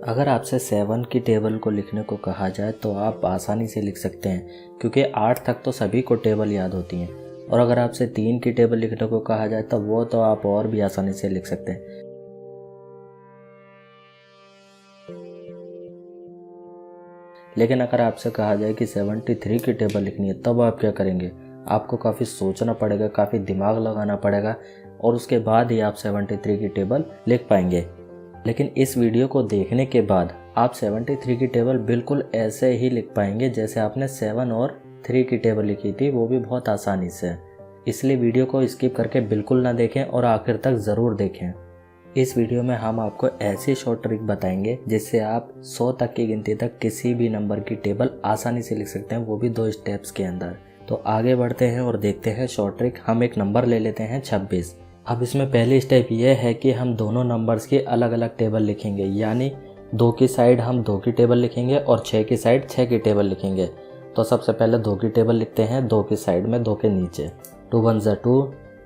अगर आपसे 7 की टेबल को लिखने को कहा जाए तो आप आसानी से लिख सकते हैं, क्योंकि 8 तक तो सभी को टेबल याद होती हैं। और अगर आपसे 3 की टेबल लिखने को कहा जाए तो वो तो आप और भी आसानी से लिख सकते हैं। लेकिन अगर आपसे कहा जाए कि 73 की टेबल लिखनी है, तब आप क्या करेंगे? आपको काफ़ी सोचना पड़ेगा, काफ़ी दिमाग लगाना पड़ेगा और उसके बाद ही आप 73 की टेबल लिख पाएंगे। लेकिन इस वीडियो को देखने के बाद आप 73 की टेबल बिल्कुल ऐसे ही लिख पाएंगे जैसे आपने 7 और 3 की टेबल लिखी थी, वो भी बहुत आसानी से। इसलिए वीडियो को स्किप करके बिल्कुल ना देखें और आखिर तक ज़रूर देखें। इस वीडियो में हम आपको ऐसी शॉर्ट ट्रिक बताएंगे जिससे आप 100 तक की गिनती तक किसी भी नंबर की टेबल आसानी से लिख सकते हैं, वो भी 2 स्टेप्स के अंदर। तो आगे बढ़ते हैं और देखते हैं शॉर्ट ट्रिक। हम एक नंबर ले लेते हैं 26। अब इसमें पहली स्टेप ये है कि हम दोनों नंबर्स की अलग अलग टेबल लिखेंगे, यानी 2 की साइड हम 2 की टेबल लिखेंगे और 6 की साइड 6 की टेबल लिखेंगे। तो सबसे पहले 2 की टेबल लिखते हैं, 2 की साइड में 2 के नीचे। 2 1 ज़ा 2,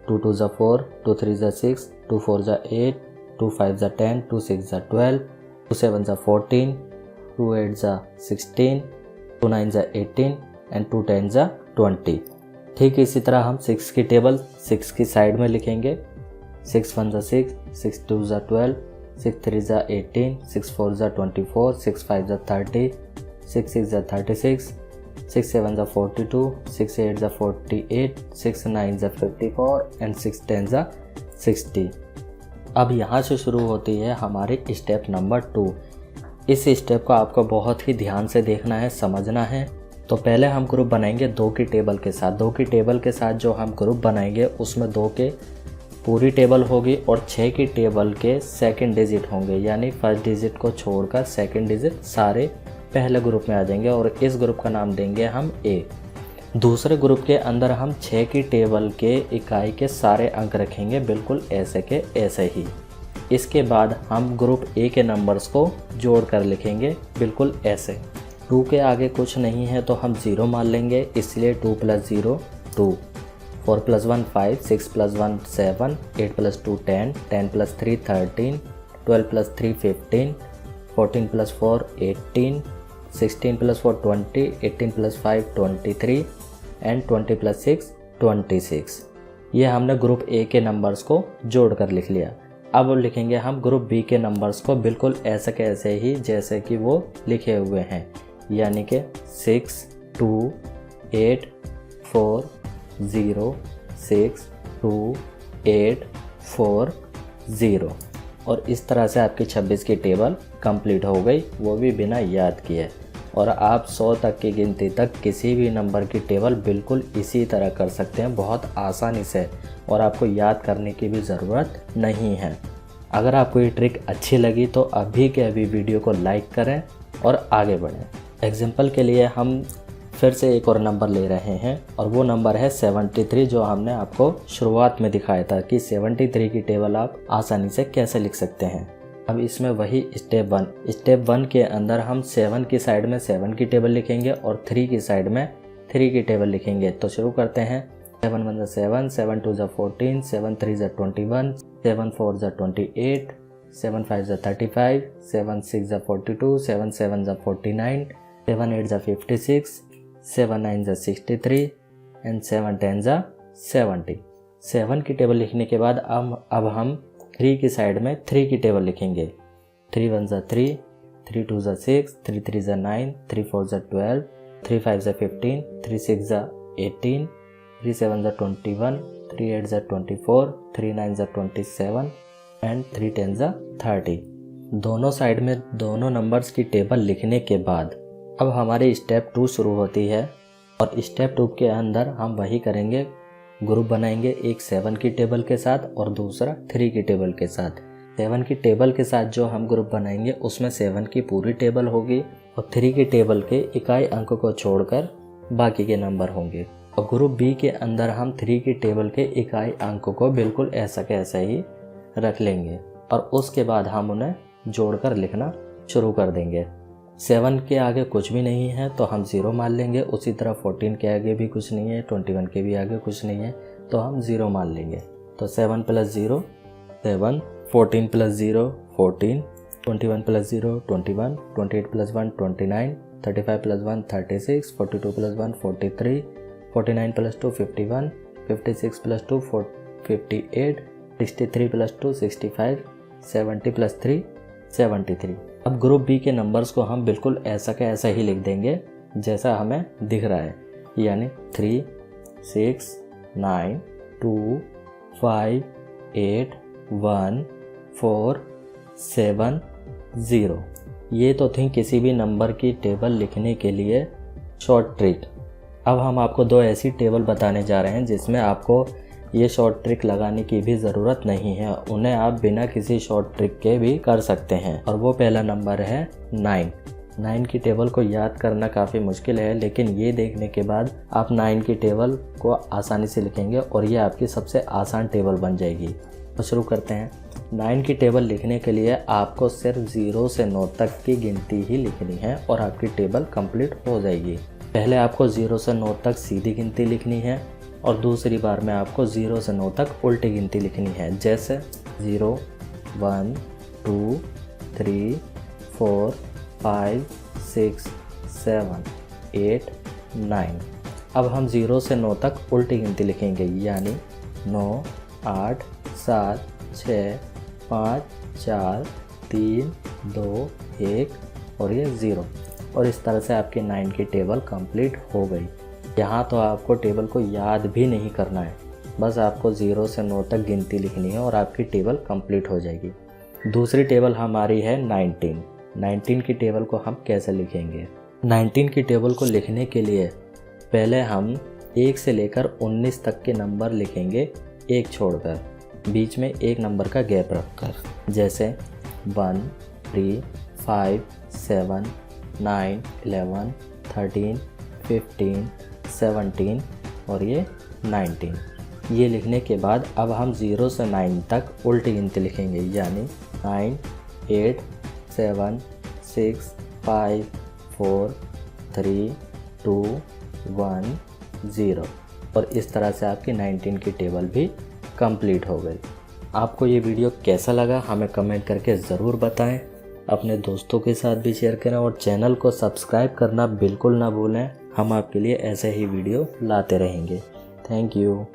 2 2 ज़ा 4, 2 3 ज़ा 6, 2 4 ज़ा 8, 2 5 ज़ा 10, 2 6 ज़ा 12, 2 7 ज़ा 14, 2 8 ज़ा 16, 2 9 ज़ा 18 एंड 2 10 ज़ा 20। ठीक इसी तरह हम 6 की टेबल 6 की साइड में लिखेंगे। 6 1 ज़ा 6, 6 2 ज़ा 12, 6 3 ज़ा 18, 6 4 ज़ा 24, 6 5 ज़ा 30, 6 6 ज़ा 36, 6 7 ज़ा 42, 6 8 ज़ा 48, 6 9 ज़ा 54 एंड 6 10 ज़ा 60। अब यहाँ से शुरू होती है हमारी स्टेप नंबर 2। इस स्टेप को आपको बहुत ही ध्यान से देखना है, समझना है। तो पहले हम ग्रुप बनाएंगे 2 की टेबल के साथ। 2 की टेबल के साथ जो हम ग्रुप बनाएंगे उसमें 2 के पूरी टेबल होगी और 6 की टेबल के सेकंड डिजिट होंगे, यानी फर्स्ट डिजिट को छोड़कर सेकंड डिजिट सारे पहले ग्रुप में आ जाएंगे और इस ग्रुप का नाम देंगे हम ए। दूसरे ग्रुप के अंदर हम 6 की टेबल के इकाई के सारे अंक रखेंगे, बिल्कुल ऐसे के ऐसे ही। इसके बाद हम ग्रुप ए के नंबर्स को जोड़ कर लिखेंगे, बिल्कुल ऐसे। 2 के आगे कुछ नहीं है तो हम 0 मान लेंगे, इसलिए 2 + 0 2, 4 + 1 5, 6 + 1 7, 8 + 2 10, 10 + 3 13, 12 + 3 15, 14 + 4 18, 16 + 4 20, 18 + 5 23 एंड 20 + 6 26। ये हमने ग्रुप ए के नंबर्स को जोड़कर लिख लिया। अब लिखेंगे हम ग्रुप बी के नंबर्स को बिल्कुल ऐसे के ऐसे ही जैसे कि वो लिखे हुए हैं, यानी कि 6 2 8 4 0 6 2 8 4 0। और इस तरह से आपकी 26 की टेबल कंप्लीट हो गई, वो भी बिना याद किए। और आप 100 तक की गिनती तक किसी भी नंबर की टेबल बिल्कुल इसी तरह कर सकते हैं, बहुत आसानी से, और आपको याद करने की भी ज़रूरत नहीं है। अगर आपको ये ट्रिक अच्छी लगी तो अभी के अभी वीडियो को लाइक करें और आगे बढ़ें। एग्जाम्पल के लिए हम फिर से एक और नंबर ले रहे हैं और वो नंबर है 73, जो हमने आपको शुरुआत में दिखाया था कि 73 की टेबल आप आसानी से कैसे लिख सकते हैं। अब इसमें वही स्टेप 1 के अंदर हम 7 की साइड में 7 की टेबल लिखेंगे और 3 की साइड में 3 की टेबल लिखेंगे। तो शुरू करते हैं। 7 1 ज़ा 7, 7 2 ज़ा 14, 7 3 ज़ा 21, 7 4 ज़ा 28, 7 5 ज़ा 35, 7 6 ज़ा 42, 7 7 ज़ा 49, 7 8 ज़ा 56, 7 9 ज़ा 63 एंड 7 10 ज़ा 70। 7 की टेबल लिखने के बाद अब हम 3 की साइड में 3 की टेबल लिखेंगे। 3 1 ज़ा 3, 3 2 ज़ा 6, 3 3 ज़ा 9, 3 4 ज़ा 12, 3 5 ज़ा 15, 3 6 ज़ा 18, 3 7 ज़ा 21, 3 8 ज़ा 24, 3 9 ज़ा 27 एंड 3 10 ज़ा 30। दोनों साइड में दोनों नंबर्स की टेबल लिखने के बाद अब हमारी स्टेप 2 शुरू होती है और स्टेप 2 के अंदर हम वही करेंगे। ग्रुप बनाएंगे, एक 7 की टेबल के साथ और दूसरा 3 की टेबल के साथ। 7 की टेबल के साथ जो हम ग्रुप बनाएंगे उसमें 7 की पूरी टेबल होगी और 3 की टेबल के इकाई अंक को छोड़कर बाकी के नंबर होंगे। और ग्रुप बी के अंदर हम 3 की टेबल के इकाई अंक को बिल्कुल ऐसा के ऐसा ही रख लेंगे और उसके बाद हम उन्हें जोड़कर लिखना शुरू कर देंगे। 7 के आगे कुछ भी नहीं है तो हम 0 मान लेंगे। उसी तरह 14 के आगे भी कुछ नहीं है, 21 के भी आगे कुछ नहीं है तो हम 0 मान लेंगे। तो 7 + 0 7, 14 + 0 14, 21 + 0 21, 28 + 1 29, 35 + 1 36, 42 + 1 43, 49 + 2 51, 56 + 2 58, 63 + 2 65, 70 + 3 73। अब ग्रुप बी के नंबर्स को हम बिल्कुल ऐसा का ऐसा ही लिख देंगे जैसा हमें दिख रहा है, यानी 3 6 9 2 5 8 1 4 7 0। ये तो थी किसी भी नंबर की टेबल लिखने के लिए शॉर्ट ट्रिक। अब हम आपको दो ऐसी टेबल बताने जा रहे हैं जिसमें आपको ये शॉर्ट ट्रिक लगाने की भी ज़रूरत नहीं है, उन्हें आप बिना किसी शॉर्ट ट्रिक के भी कर सकते हैं। और वो पहला नंबर है 9 की टेबल को याद करना काफ़ी मुश्किल है, लेकिन ये देखने के बाद आप 9 की टेबल को आसानी से लिखेंगे और ये आपकी सबसे आसान टेबल बन जाएगी। तो शुरू करते हैं। 9 की टेबल लिखने के लिए आपको सिर्फ 0 से 9 तक की गिनती ही लिखनी है और आपकी टेबल कंप्लीट हो जाएगी। पहले आपको 0 से 9 तक सीधी गिनती लिखनी है और दूसरी बार में आपको 0 से 9 तक उल्टी गिनती लिखनी है, जैसे 0 1 2 3 4 5 6 7 8 9। अब हम 0 से 9 तक उल्टी गिनती लिखेंगे, यानी 9 8 7 6 5 4 3 2 1 और ये 0। और इस तरह से आपकी 9 की टेबल कंप्लीट हो गई। यहाँ तो आपको टेबल को याद भी नहीं करना है, बस आपको 0 से 9 तक गिनती लिखनी है और आपकी टेबल कंप्लीट हो जाएगी। दूसरी टेबल हमारी है 19 की टेबल को हम कैसे लिखेंगे। 19 की टेबल को लिखने के लिए पहले हम 1 से लेकर 19 तक के नंबर लिखेंगे, एक छोड़कर, बीच में एक नंबर का गैप रखकर, जैसे 1 3 5 7 9 11 13 15 17 और ये 19। ये लिखने के बाद अब हम 0 से 9 तक उल्टी गिनती लिखेंगे, यानी 9 8 7 6 5 4 3 2 1 0। और इस तरह से आपकी 19 की टेबल भी कंप्लीट हो गई। आपको ये वीडियो कैसा लगा हमें कमेंट करके ज़रूर बताएं। अपने दोस्तों के साथ भी शेयर करें और चैनल को सब्सक्राइब करना बिल्कुल ना भूलें। हम आपके लिए ऐसे ही वीडियो लाते रहेंगे। Thank you.